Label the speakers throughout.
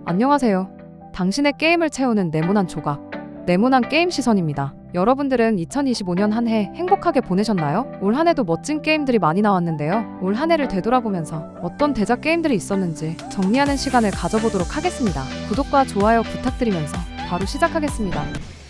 Speaker 1: 안녕하세요. 당신의 게임을 채우는 네모난 조각, 네모난 게임 시선입니다. 여러분들은 2025년 한 해 행복하게 보내셨나요? 올 한 해도 멋진 게임들이 많이 나왔는데요. 올 한 해를 되돌아보면서 어떤 대작 게임들이 있었는지 정리하는 시간을 가져보도록 하겠습니다. 구독과 좋아요 부탁드리면서 바로 시작하겠습니다.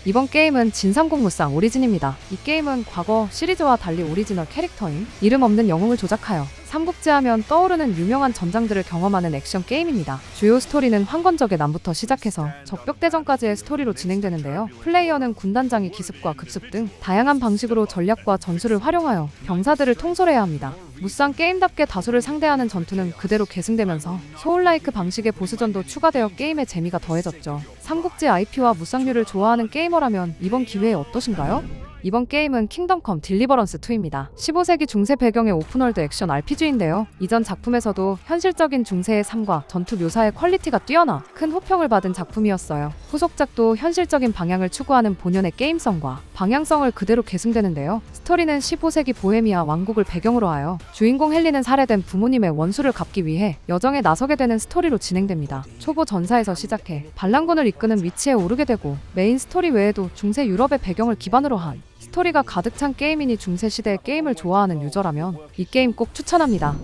Speaker 1: 이번 게임은 진상공무상 오리진입니다. 이 게임은 과거 시리즈와 달리 오리지널 캐릭터인 이름 없는 영웅을 조작하여 삼국지 하면 떠오르는 유명한 전장들을 경험하는 액션 게임입니다. 주요 스토리는 황건적의 난부터 시작해서 적벽대전까지의 스토리로 진행되는데요. 플레이어는 군단장의 기습과 급습 등 다양한 방식으로 전략과 전술을 활용하여 병사들을 통솔해야 합니다. 무쌍 게임답게 다수를 상대하는 전투는 그대로 계승되면서 소울라이크 방식의 보스전도 추가되어 게임의 재미가 더해졌죠. 삼국지 IP와 무쌍류를 좋아하는 게이머라면 이번 기회에 어떠신가요? 이번 게임은 킹덤 컴 딜리버런스 2입니다. 15세기 중세 배경의 오픈월드 액션 RPG인데요. 이전 작품에서도 현실적인 중세의 삶과 전투 묘사의 퀄리티가 뛰어나 큰 호평을 받은 작품이었어요. 후속작도 현실적인 방향을 추구하는 본연의 게임성과 방향성을 그대로 계승되는데요. 스토리는 15세기 보헤미아 왕국을 배경으로 하여 주인공 헨리는 살해된 부모님의 원수를 갚기 위해 여정에 나서게 되는 스토리로 진행됩니다. 초보 전사에서 시작해 반란군을 이끄는 위치에 오르게 되고 메인 스토리 외에도 중세 유럽의 배경을 기반으로 한 스토리가 가득 찬 게임이니 중세시대의 게임을 좋아하는 유저라면 이 게임 꼭 추천합니다.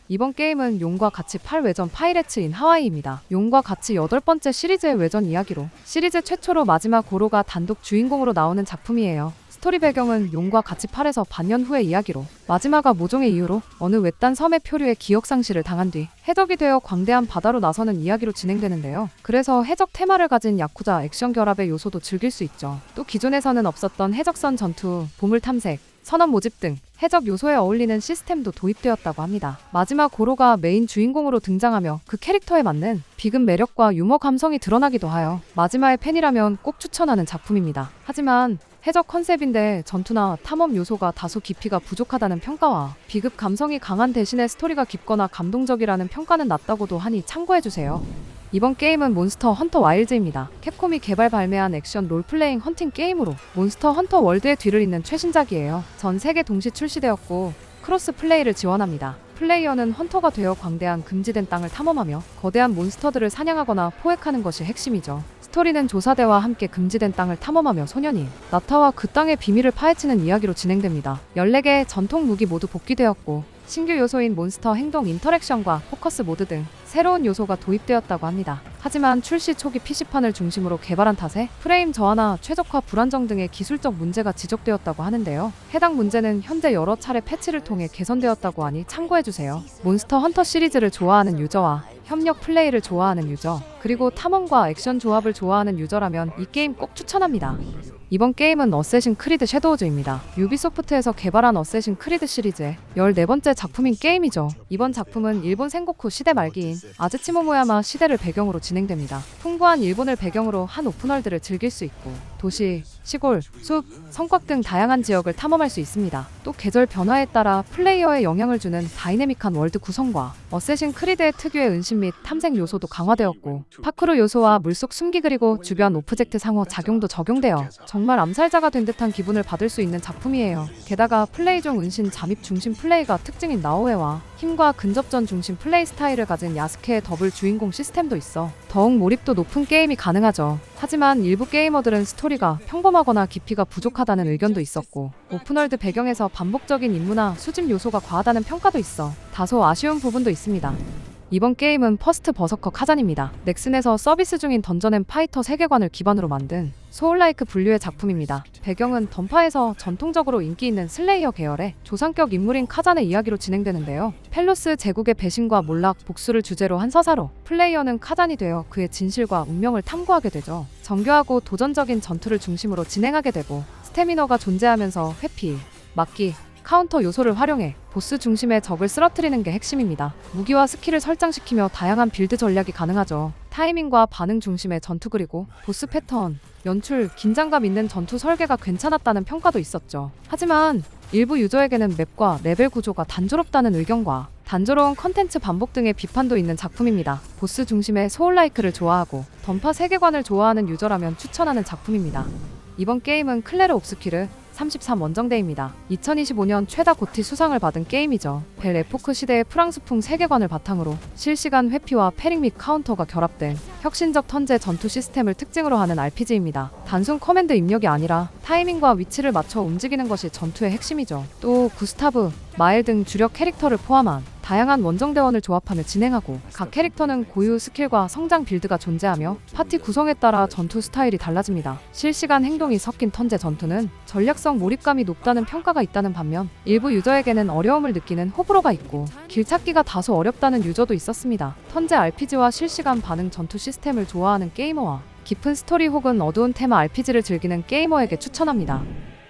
Speaker 1: 이번 게임은 용과 같이 8외전 파이레츠 인 하와이입니다. 용과 같이 8번째 시리즈의 외전 이야기로 시리즈 최초로 마지막 고로가 단독 주인공으로 나오는 작품이에요. 스토리 배경은 용과 같이 8에서 반년 후의 이야기로 마지막아 모종의 이유로 어느 외딴 섬의 표류에 기억상실을 당한 뒤 해적이 되어 광대한 바다로 나서는 이야기로 진행되는데요. 그래서 해적 테마를 가진 야쿠자 액션 결합의 요소도 즐길 수 있죠. 또 기존에서는 없었던 해적선 전투, 보물 탐색, 선원 모집 등 해적 요소에 어울리는 시스템도 도입되었다고 합니다. 마지막 고로가 메인 주인공으로 등장하며 그 캐릭터에 맞는 비급 매력과 유머 감성이 드러나기도 하여 마지막의 팬이라면 꼭 추천하는 작품입니다. 하지만 해적 컨셉인데 전투나 탐험 요소가 다소 깊이가 부족하다는 평가와 비급 감성이 강한 대신에 스토리가 깊거나 감동적이라는 평가는 낮다고도 하니 참고해주세요. 이번 게임은 몬스터 헌터 와일드입니다. 캡콤이 개발 발매한 액션 롤플레잉 헌팅 게임으로 몬스터 헌터 월드의 뒤를 잇는 최신작이에요. 전 세계 동시 출시되었고 크로스 플레이를 지원합니다. 플레이어는 헌터가 되어 광대한 금지된 땅을 탐험하며 거대한 몬스터들을 사냥하거나 포획하는 것이 핵심이죠. 스토리는 조사대와 함께 금지된 땅을 탐험하며 소년이 나타와 그 땅의 비밀을 파헤치는 이야기로 진행됩니다. 14개의 전통 무기 모두 복귀되었고 신규 요소인 몬스터 행동 인터랙션과 포커스 모드 등 새로운 요소가 도입되었다고 합니다. 하지만 출시 초기 PC판을 중심으로 개발한 탓에 프레임 저하나 최적화 불안정 등의 기술적 문제가 지적되었다고 하는데요. 해당 문제는 현재 여러 차례 패치를 통해 개선되었다고 하니 참고해주세요. 몬스터 헌터 시리즈를 좋아하는 유저와 협력 플레이를 좋아하는 유저, 그리고 탐험과 액션 조합을 좋아하는 유저라면 이 게임 꼭 추천합니다. 이번 게임은 어쌔신 크리드 섀도우즈입니다. 유비소프트에서 개발한 어쌔신 크리드 시리즈의 14번째 작품인 게임이죠. 이번 작품은 일본 생고쿠 시대 말기인 아즈치모모야마 시대를 배경으로 진행됩니다. 풍부한 일본을 배경으로 한 오픈월드를 즐길 수 있고 도시, 시골, 숲, 성곽 등 다양한 지역을 탐험할 수 있습니다. 또 계절 변화에 따라 플레이어에 영향을 주는 다이내믹한 월드 구성과 어쌔신 크리드의 특유의 은신 및 탐색 요소도 강화되었고 파쿠르 요소와 물속 숨기 그리고 주변 오브젝트 상호 작용도 적용되어 정말 암살자가 된 듯한 기분을 받을 수 있는 작품이에요. 게다가 플레이 중 은신 잠입 중심 플레이가 특징인 나오에와 힘과 근접전 중심 플레이 스타일을 가진 야스케의 더블 주인공 시스템도 있어 더욱 몰입도 높은 게임이 가능하죠. 하지만 일부 게이머들은 스토리가 평범하거나 깊이가 부족하다는 의견도 있었고 오픈월드 배경에서 반복적인 임무나 수집 요소가 과하다는 평가도 있어 다소 아쉬운 부분도 있습니다. 이번 게임은 퍼스트 버서커 카잔입니다. 넥슨에서 서비스 중인 던전 앤 파이터 세계관을 기반으로 만든 소울라이크 분류의 작품입니다. 배경은 던파에서 전통적으로 인기 있는 슬레이어 계열의 조상격 인물인 카잔의 이야기로 진행되는데요. 펠로스 제국의 배신과 몰락, 복수를 주제로 한 서사로 플레이어는 카잔이 되어 그의 진실과 운명을 탐구하게 되죠. 정교하고 도전적인 전투를 중심으로 진행하게 되고 스태미너가 존재하면서 회피, 막기, 카운터 요소를 활용해 보스 중심의 적을 쓰러뜨리는 게 핵심입니다. 무기와 스킬을 설정시키며 다양한 빌드 전략이 가능하죠. 타이밍과 반응 중심의 전투 그리고 보스 패턴, 연출, 긴장감 있는 전투 설계가 괜찮았다는 평가도 있었죠. 하지만 일부 유저에게는 맵과 레벨 구조가 단조롭다는 의견과 단조로운 컨텐츠 반복 등의 비판도 있는 작품입니다. 보스 중심의 소울라이크를 좋아하고 던파 세계관을 좋아하는 유저라면 추천하는 작품입니다. 이번 게임은 클레르 옵스퀴르, 33 원정대입니다. 2025년 최다 고티 수상을 받은 게임이죠. 벨 에포크 시대의 프랑스풍 세계관을 바탕으로 실시간 회피와 패링 및 카운터가 결합된 혁신적 턴제 전투 시스템을 특징으로 하는 RPG입니다. 단순 커맨드 입력이 아니라 타이밍과 위치를 맞춰 움직이는 것이 전투의 핵심이죠. 또 구스타브, 마엘 등 주력 캐릭터를 포함한 다양한 원정대원을 조합하며 진행하고, 각 캐릭터는 고유 스킬과 성장 빌드가 존재하며 파티 구성에 따라 전투 스타일이 달라집니다. 실시간 행동이 섞인 턴제 전투는 전략성 몰입감이 높다는 평가가 있다는 반면, 일부 유저에게는 어려움을 느끼는 호불호가 있고 길찾기가 다소 어렵다는 유저도 있었습니다. 턴제 RPG와 실시간 반응 전투 시스템을 좋아하는 게이머와 깊은 스토리 혹은 어두운 테마 RPG를 즐기는 게이머에게 추천합니다.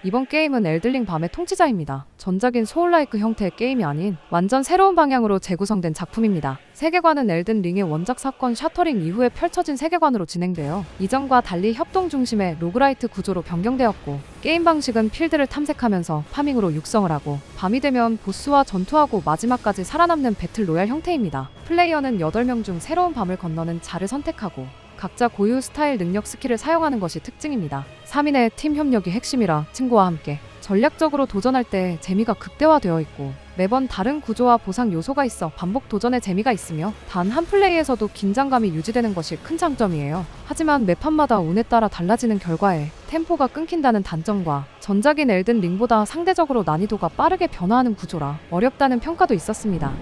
Speaker 1: 이번 게임은 엘들링 밤의 통치자입니다. 전작인 소울라이크 형태의 게임이 아닌 완전 새로운 방향으로 재구성된 작품입니다. 세계관은 엘든 링의 원작 사건 샤터링 이후에 펼쳐진 세계관으로 진행되어 이전과 달리 협동 중심의 로그라이트 구조로 변경되었고, 게임 방식은 필드를 탐색하면서 파밍으로 육성을 하고, 밤이 되면 보스와 전투하고 마지막까지 살아남는 배틀 로얄 형태입니다. 플레이어는 8명 중 새로운 밤을 건너는 자를 선택하고 각자 고유 스타일 능력 스킬을 사용하는 것이 특징입니다. 3인의 팀 협력이 핵심이라 친구와 함께 전략적으로 도전할 때 재미가 극대화되어 있고, 매번 다른 구조와 보상 요소가 있어 반복 도전의 재미가 있으며 단 한 플레이에서도 긴장감이 유지되는 것이 큰 장점이에요. 하지만 매판마다 운에 따라 달라지는 결과에 템포가 끊긴다는 단점과 전작인 엘든 링보다 상대적으로 난이도가 빠르게 변화하는 구조라 어렵다는 평가도 있었습니다.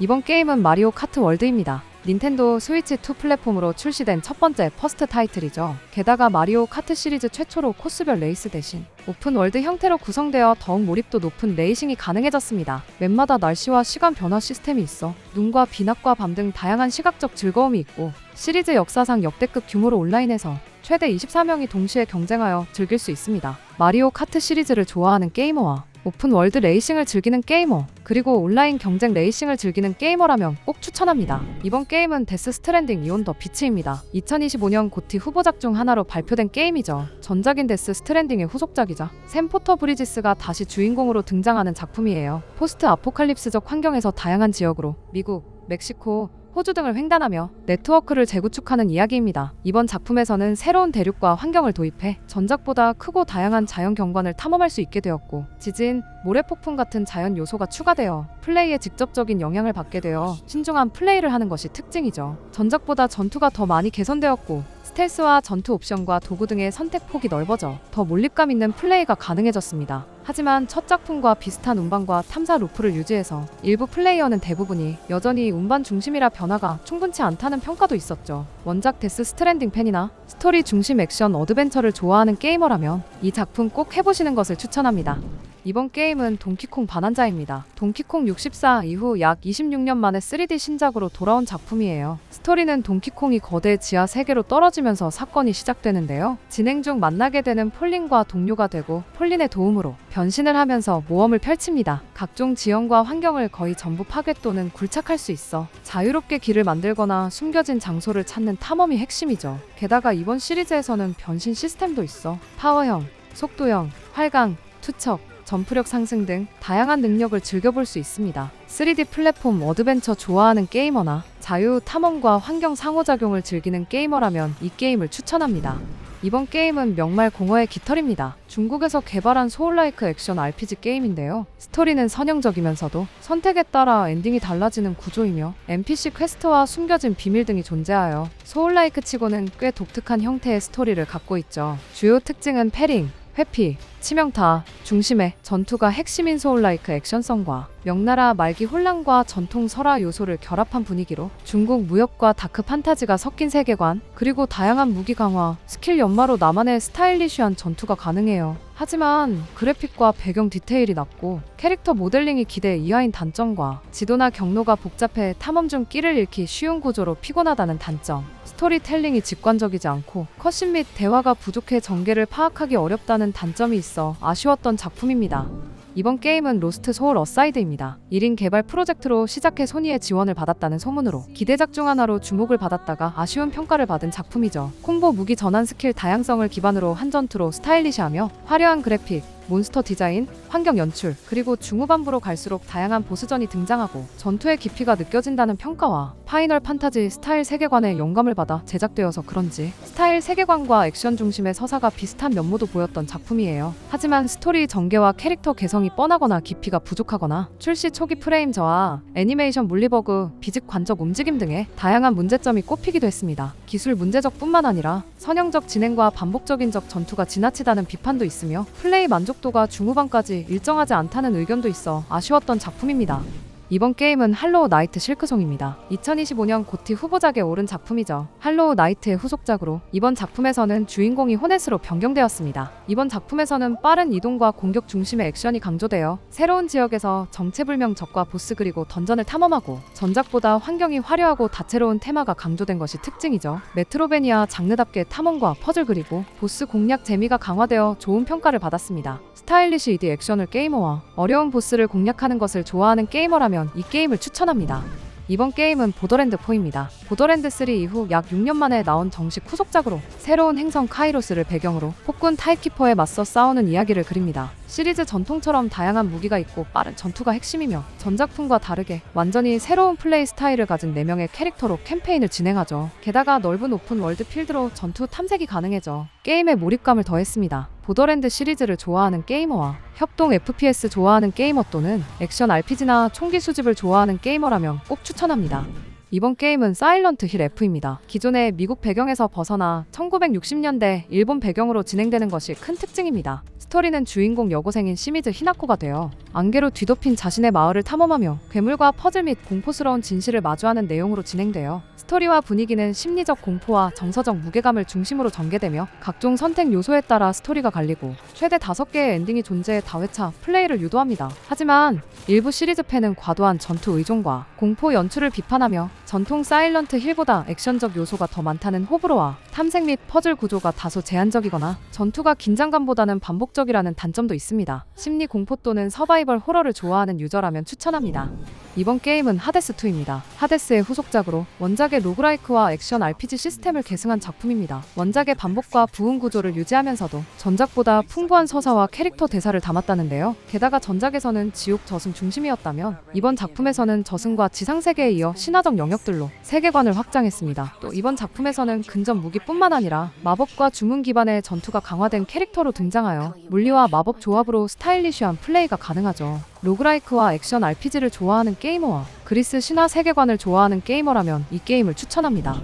Speaker 1: 이번 게임은 마리오 카트 월드입니다. 닌텐도 스위치 2 플랫폼으로 출시된 첫 번째 퍼스트 타이틀이죠. 게다가 마리오 카트 시리즈 최초로 코스별 레이스 대신 오픈 월드 형태로 구성되어 더욱 몰입도 높은 레이싱이 가능해졌습니다. 맵마다 날씨와 시간 변화 시스템이 있어 눈과 비, 낮과 밤 등 다양한 시각적 즐거움이 있고, 시리즈 역사상 역대급 규모로 온라인에서 최대 24명이 동시에 경쟁하여 즐길 수 있습니다. 마리오 카트 시리즈를 좋아하는 게이머와 오픈 월드 레이싱을 즐기는 게이머, 그리고 온라인 경쟁 레이싱을 즐기는 게이머라면 꼭 추천합니다. 이번 게임은 데스 스트랜딩 이온 더 비치입니다. 2025년 고티 후보작 중 하나로 발표된 게임이죠. 전작인 데스 스트랜딩의 후속작이자 샘 포터 브리지스가 다시 주인공으로 등장하는 작품이에요. 포스트 아포칼립스적 환경에서 다양한 지역으로 미국, 멕시코, 호주 등을 횡단하며 네트워크를 재구축하는 이야기입니다. 이번 작품에서는 새로운 대륙과 환경을 도입해 전작보다 크고 다양한 자연 경관을 탐험할 수 있게 되었고, 지진, 모래폭풍 같은 자연 요소가 추가되어 플레이에 직접적인 영향을 받게 되어 신중한 플레이를 하는 것이 특징이죠. 전작보다 전투가 더 많이 개선되었고, 스텔스와 전투 옵션과 도구 등의 선택 폭이 넓어져 더 몰입감 있는 플레이가 가능해졌습니다. 하지만 첫 작품과 비슷한 운반과 탐사 루프를 유지해서 일부 플레이어는 대부분이 여전히 운반 중심이라 변화가 충분치 않다는 평가도 있었죠. 원작 데스 스트랜딩 팬이나 스토리 중심 액션 어드벤처를 좋아하는 게이머라면 이 작품 꼭 해보시는 것을 추천합니다. 이번 게임은 동키콩 반환자입니다. 동키콩 64 이후 약 26년 만에 3D 신작으로 돌아온 작품이에요. 스토리는 동키콩이 거대 지하 세계로 떨어지면서 사건이 시작되는데요. 진행 중 만나게 되는 폴린과 동료가 되고, 폴린의 도움으로 변신을 하면서 모험을 펼칩니다. 각종 지형과 환경을 거의 전부 파괴 또는 굴착할 수 있어 자유롭게 길을 만들거나 숨겨진 장소를 찾는 탐험이 핵심이죠. 게다가 이번 시리즈에서는 변신 시스템도 있어 파워형, 속도형, 활강, 투척, 점프력 상승 등 다양한 능력을 즐겨볼 수 있습니다. 3D 플랫폼 어드벤처 좋아하는 게이머나 자유, 탐험과 환경 상호작용을 즐기는 게이머라면 이 게임을 추천합니다. 이번 게임은 명말 공허의 깃털입니다. 중국에서 개발한 소울라이크 액션 RPG 게임인데요. 스토리는 선형적이면서도 선택에 따라 엔딩이 달라지는 구조이며 NPC 퀘스트와 숨겨진 비밀 등이 존재하여 소울라이크 치고는 꽤 독특한 형태의 스토리를 갖고 있죠. 주요 특징은 패링, 회피, 치명타, 중심의 전투가 핵심인 소울라이크 액션성과 명나라 말기 혼란과 전통 설화 요소를 결합한 분위기로 중국 무협과 다크 판타지가 섞인 세계관, 그리고 다양한 무기 강화, 스킬 연마로 나만의 스타일리쉬한 전투가 가능해요. 하지만 그래픽과 배경 디테일이 낮고 캐릭터 모델링이 기대 이하인 단점과 지도나 경로가 복잡해 탐험 중 끼를 잃기 쉬운 구조로 피곤하다는 단점, 스토리텔링이 직관적이지 않고 컷신 및 대화가 부족해 전개를 파악하기 어렵다는 단점이 있어 아쉬웠던 작품입니다. 이번 게임은 로스트 소울 어사이드입니다. 1인 개발 프로젝트로 시작해 소니의 지원을 받았다는 소문으로 기대작 중 하나로 주목을 받았다가 아쉬운 평가를 받은 작품이죠. 콤보 무기 전환 스킬 다양성을 기반으로 한 전투로 스타일리시하며 화려한 그래픽, 몬스터 디자인, 환경 연출, 그리고 중후반부로 갈수록 다양한 보스전이 등장하고 전투의 깊이가 느껴진다는 평가와 파이널 판타지 스타일 세계관에 영감을 받아 제작되어서 그런지 스타일 세계관과 액션 중심의 서사가 비슷한 면모도 보였던 작품이에요. 하지만 스토리 전개와 캐릭터 개성이 뻔하거나 깊이가 부족하거나 출시 초기 프레임 저하, 애니메이션 물리버그, 비직 관적 움직임 등의 다양한 문제점이 꼽히기도 했습니다. 기술 문제적 뿐만 아니라 선형적 진행과 반복적인 적 전투가 지나치다는 비판도 있으며 플레이 만족도가 중후반까지 일정하지 않다는 의견도 있어 아쉬웠던 작품입니다. 이번 게임은 할로우 나이트 실크송입니다. 2025년 고티 후보작에 오른 작품이죠. 할로우 나이트의 후속작으로 이번 작품에서는 주인공이 호넷으로 변경되었습니다. 이번 작품에서는 빠른 이동과 공격 중심의 액션이 강조되어 새로운 지역에서 정체불명 적과 보스 그리고 던전을 탐험하고 전작보다 환경이 화려하고 다채로운 테마가 강조된 것이 특징이죠. 메트로베니아 장르답게 탐험과 퍼즐 그리고 보스 공략 재미가 강화되어 좋은 평가를 받았습니다. 스타일리시 이디 액션을 게이머와 어려운 보스를 공략하는 것을 좋아하는 게이머라면 이 게임을 추천합니다. 이번 게임은 보더랜드4입니다. 보더랜드3 이후 약 6년 만에 나온 정식 후속작으로 새로운 행성 카이로스를 배경으로 폭군 타입키퍼에 맞서 싸우는 이야기를 그립니다. 시리즈 전통처럼 다양한 무기가 있고 빠른 전투가 핵심이며 전작품과 다르게 완전히 새로운 플레이 스타일을 가진 4명의 캐릭터로 캠페인을 진행하죠. 게다가 넓은 오픈 월드 필드로 전투 탐색이 가능해져 게임의 몰입감을 더했습니다. 보더랜드 시리즈를 좋아하는 게이머와 협동 FPS 좋아하는 게이머 또는 액션 RPG나 총기 수집을 좋아하는 게이머라면 꼭 추천합니다. 이번 게임은 사일런트 힐 F입니다. 기존의 미국 배경에서 벗어나 1960년대 일본 배경으로 진행되는 것이 큰 특징입니다. 스토리는 주인공 여고생인 시미즈 히나코가 되어 안개로 뒤덮인 자신의 마을을 탐험하며 괴물과 퍼즐 및 공포스러운 진실을 마주하는 내용으로 진행되어 스토리와 분위기는 심리적 공포와 정서적 무게감을 중심으로 전개되며 각종 선택 요소에 따라 스토리가 갈리고 최대 5개의 엔딩이 존재해 다회차 플레이를 유도합니다. 하지만 일부 시리즈 팬은 과도한 전투 의존과 공포 연출을 비판하며 전통 사일런트 힐보다 액션적 요소가 더 많다는 호불호와 탐색 및 퍼즐 구조가 다소 제한적이거나 전투가 긴장감보다는 반복적이라는 단점도 있습니다. 심리 공포 또는 서바이벌 호러를 좋아하는 유저라면 추천합니다. 이번 게임은 하데스2입니다. 하데스의 후속작으로 원작의 로그라이크와 액션 RPG 시스템을 계승한 작품입니다. 원작의 반복과 부흥 구조를 유지하면서도 전작보다 풍부한 서사와 캐릭터 대사를 담았다는데요. 게다가 전작에서는 지옥 저승 중심이었다면 이번 작품에서는 저승과 지상세계에 이어 신화적 영역들로 세계관을 확장했습니다. 또 이번 작품에서는 근접 무기뿐만 아니라 마법과 주문 기반의 전투가 강화된 캐릭터로 등장하여 물리와 마법 조합으로 스타일리시한 플레이가 가능하죠. 로그라이크와 액션 RPG를 좋아하는 게이머와 그리스 신화 세계관을 좋아하는 게이머라면 이 게임을 추천합니다.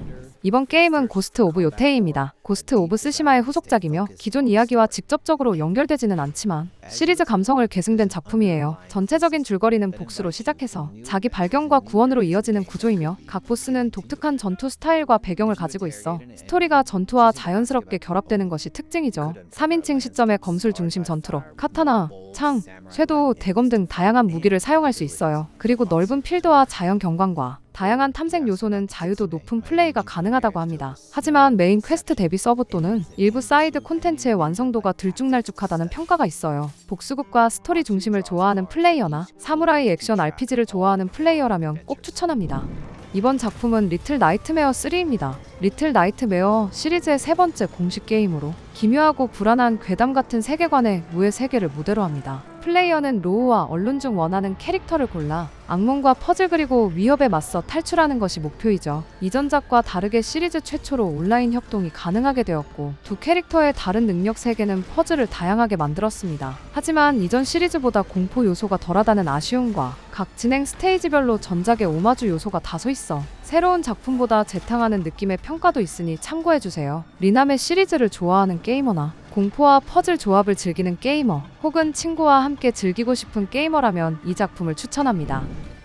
Speaker 1: 이번 게임은 고스트 오브 요테이입니다. 고스트 오브 스시마의 후속작이며 기존 이야기와 직접적으로 연결되지는 않지만 시리즈 감성을 계승된 작품이에요. 전체적인 줄거리는 복수로 시작해서 자기 발견과 구원으로 이어지는 구조이며 각 보스는 독특한 전투 스타일과 배경을 가지고 있어 스토리가 전투와 자연스럽게 결합되는 것이 특징이죠. 3인칭 시점의 검술 중심 전투로 카타나, 창, 쇄도, 대검 등 다양한 무기를 사용할 수 있어요. 그리고 넓은 필드와 자연 경관과 다양한 탐색 요소는 자유도 높은 플레이가 가능하다고 합니다. 하지만 메인 퀘스트 대비 서브 또는 일부 사이드 콘텐츠의 완성도가 들쭉날쭉하다는 평가가 있어요. 복수극과 스토리 중심을 좋아하는 플레이어나 사무라이 액션 RPG를 좋아하는 플레이어라면 꼭 추천합니다. 이번 작품은 리틀 나이트메어 3입니다. 리틀 나이트메어 시리즈의 세 번째 공식 게임으로 기묘하고 불안한 괴담 같은 세계관의 무의 세계를 무대로 합니다. 플레이어는 로우와 언론 중 원하는 캐릭터를 골라 악몽과 퍼즐 그리고 위협에 맞서 탈출하는 것이 목표이죠. 이전작과 다르게 시리즈 최초로 온라인 협동이 가능하게 되었고 두 캐릭터의 다른 능력 세계는 퍼즐을 다양하게 만들었습니다. 하지만 이전 시리즈보다 공포 요소가 덜하다는 아쉬움과 각 진행 스테이지별로 전작의 오마주 요소가 다소 있어 새로운 작품보다 재탕하는 느낌의 평가도 있으니 참고해주세요. 리나메 시리즈를 좋아하는 게이머나 공포와 퍼즐 조합을 즐기는 게이머 혹은 친구와 함께 즐기고 싶은 게이머라면 이 작품을 추천합니다.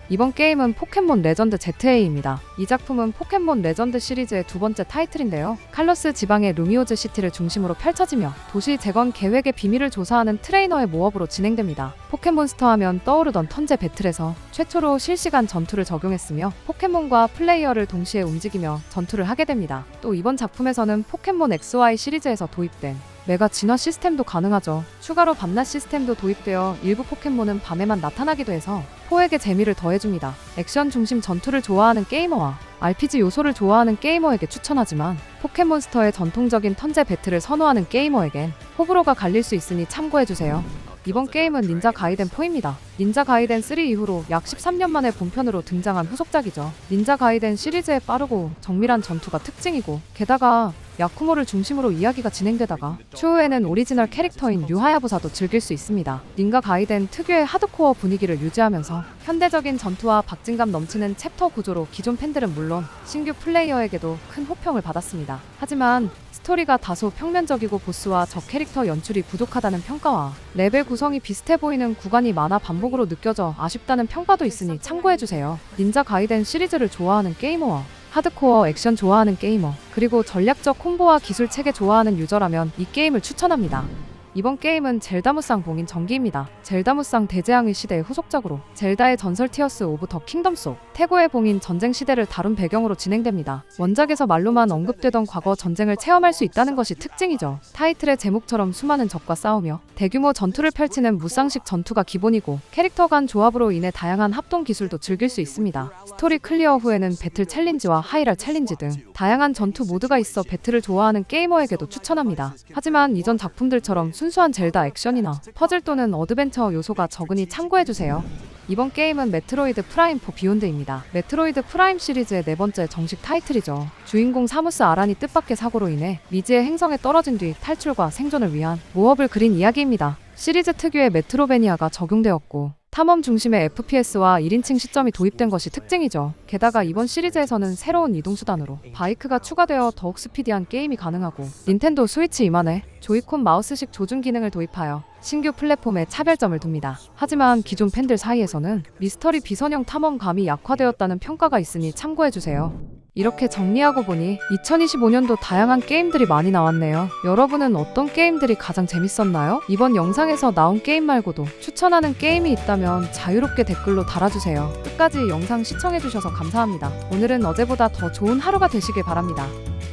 Speaker 1: 이번 게임은 포켓몬 레전드 ZA입니다. 이 작품은 포켓몬 레전드 시리즈의 두 번째 타이틀인데요. 칼로스 지방의 루미오즈 시티를 중심으로 펼쳐지며 도시 재건 계획의 비밀을 조사하는 트레이너의 모험으로 진행됩니다. 포켓몬스터 하면 떠오르던 턴제 배틀에서 최초로 실시간 전투를 적용했으며 포켓몬과 플레이어를 동시에 움직이며 전투를 하게 됩니다. 또 이번 작품에서는 포켓몬 XY 시리즈에서 도입된 메가 진화 시스템도 가능하죠. 추가로 밤낮 시스템도 도입되어 일부 포켓몬은 밤에만 나타나기도 해서 포에게 재미를 더해줍니다. 액션 중심 전투를 좋아하는 게이머와 RPG 요소를 좋아하는 게이머에게 추천하지만 포켓몬스터의 전통적인 턴제 배틀을 선호하는 게이머에겐 호불호가 갈릴 수 있으니 참고해주세요. 이번 게임은 닌자 가이덴 4입니다. 닌자 가이덴 3 이후로 약 13년 만에 본편으로 등장한 후속작이죠. 닌자 가이덴 시리즈의 빠르고 정밀한 전투가 특징이고, 게다가 야쿠모를 중심으로 이야기가 진행되다가 추후에는 오리지널 캐릭터인 류하야부사도 즐길 수 있습니다. 닌자 가이덴 특유의 하드코어 분위기를 유지하면서 현대적인 전투와 박진감 넘치는 챕터 구조로 기존 팬들은 물론 신규 플레이어에게도 큰 호평을 받았습니다. 하지만 스토리가 다소 평면적이고 보스와 적 캐릭터 연출이 부족하다는 평가와 레벨 구성이 비슷해 보이는 구간이 많아 반복으로 느껴져 아쉽다는 평가도 있으니 참고해주세요. 닌자 가이덴 시리즈를 좋아하는 게이머와 하드코어 액션 좋아하는 게이머, 그리고 전략적 콤보와 기술 체계 좋아하는 유저라면 이 게임을 추천합니다. 이번 게임은 젤다 무쌍 봉인 전기입니다. 젤다 무쌍 대재앙의 시대의 후속작으로 젤다의 전설 티어스 오브 더 킹덤 속 태고의 봉인 전쟁 시대를 다룬 배경으로 진행됩니다. 원작에서 말로만 언급되던 과거 전쟁을 체험할 수 있다는 것이 특징이죠. 타이틀의 제목처럼 수많은 적과 싸우며 대규모 전투를 펼치는 무쌍식 전투가 기본이고, 캐릭터 간 조합으로 인해 다양한 합동 기술도 즐길 수 있습니다. 스토리 클리어 후에는 배틀 챌린지와 하이랄 챌린지 등 다양한 전투 모드가 있어 배틀을 좋아하는 게이머에게도 추천합니다. 하지만 이전 작품들처럼 순수한 젤다 액션이나 퍼즐 또는 어드벤처 요소가 적으니 참고해주세요. 이번 게임은 메트로이드 프라임 4 비욘드입니다. 메트로이드 프라임 시리즈의 네 번째 정식 타이틀이죠. 주인공 사무스 아란이 뜻밖의 사고로 인해 미지의 행성에 떨어진 뒤 탈출과 생존을 위한 모험을 그린 이야기입니다. 시리즈 특유의 메트로베니아가 적용되었고, 탐험 중심의 FPS와 1인칭 시점이 도입된 것이 특징이죠. 게다가 이번 시리즈에서는 새로운 이동수단으로 바이크가 추가되어 더욱 스피디한 게임이 가능하고, 닌텐도 스위치 이만의 조이콘 마우스식 조준 기능을 도입하여 신규 플랫폼에 차별점을 둡니다. 하지만 기존 팬들 사이에서는 미스터리 비선형 탐험감이 약화되었다는 평가가 있으니 참고해주세요. 이렇게 정리하고 보니 2025년도 다양한 게임들이 많이 나왔네요. 여러분은 어떤 게임들이 가장 재밌었나요? 이번 영상에서 나온 게임 말고도 추천하는 게임이 있다면 자유롭게 댓글로 달아주세요. 끝까지 영상 시청해주셔서 감사합니다. 오늘은 어제보다 더 좋은 하루가 되시길 바랍니다.